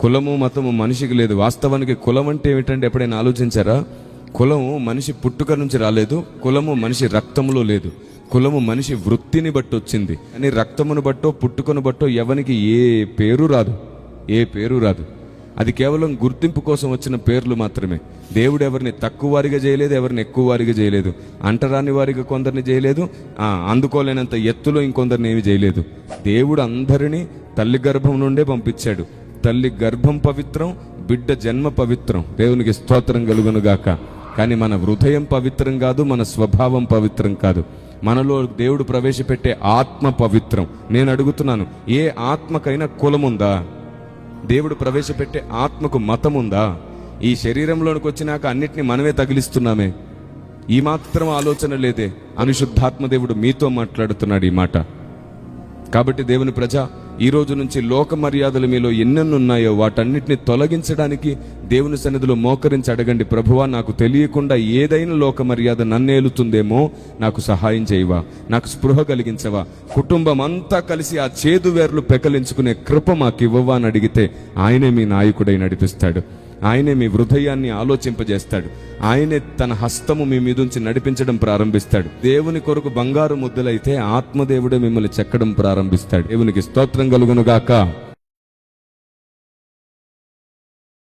కులము మతము మనిషికి లేదు. వాస్తవానికి కులం అంటే ఏమిటంటే ఎప్పుడైనా ఆలోచించారా? కులము మనిషి పుట్టుక నుంచి రాలేదు. కులము మనిషి రక్తములో లేదు. కులము మనిషి వృత్తిని బట్టి వచ్చింది. కానీ రక్తమును బట్టో పుట్టుకను బట్టో ఎవరికి ఏ పేరు రాదు, ఏ పేరు రాదు. అది కేవలం గుర్తింపు కోసం వచ్చిన పేర్లు మాత్రమే. దేవుడు ఎవరిని తక్కువ వారిగా చేయలేదు, ఎవరిని ఎక్కువ వారిగా చేయలేదు. అంటరాని వారిగా కొందరిని చేయలేదు, అందుకోలేనంత ఎత్తులో ఇంకొందరిని ఏమి చేయలేదు. దేవుడు అందరినీ తల్లి గర్భం నుండే పంపించాడు. తల్లి గర్భం పవిత్రం, బిడ్డ జన్మ పవిత్రం. దేవునికి స్తోత్రం కలుగునుగాక. కానీ మన హృదయం పవిత్రం కాదు, మన స్వభావం పవిత్రం కాదు. మనలో దేవుడు ప్రవేశపెట్టే ఆత్మ పవిత్రం. నేను అడుగుతున్నాను, ఏ ఆత్మకైనా కులముందా? దేవుడు ప్రవేశపెట్టే ఆత్మకు మతం ఉందా? ఈ శరీరంలోనికి వచ్చినాక అన్నిటినీ మనమే తగిలిస్తున్నామే. ఈ మాత్రం ఆలోచన లేదే. అనుశుద్ధాత్మ దేవుడు మీతో మాట్లాడుతున్నాడు ఈ మాట. కాబట్టి దేవుని ప్రజ, ఈ రోజు నుంచి లోక మర్యాదలు మీలో ఎన్నెన్నున్నాయో వాటన్నిటిని తొలగించడానికి దేవుని సన్నిధిలో మోకరించి అడగండి. ప్రభువా, నాకు తెలియకుండా ఏదైనా లోక మర్యాద నన్నేలుతుందేమో, నాకు సహాయం చేయవా, నాకు స్పృహ కలిగించవా, కుటుంబం అంతా కలిసి ఆ చేదు వేర్లు పెకలించుకునే కృప మాకు ఇవ్వవా అని అడిగితే ఆయనే మీ నాయకుడై నడిపిస్తాడు. ఆయనే మీ హృదయాన్ని ఆలోచింపజేస్తాడు. ఆయనే తన హస్తము మీ మీదుంచి నడిపించడం ప్రారంభిస్తాడు. దేవుని కొరకు బంగారు ముద్దలైతే ఆత్మదేవుడే మిమ్మల్ని చెక్కడం ప్రారంభిస్తాడు. దేవునికి స్తోత్రం కలుగునుగాక.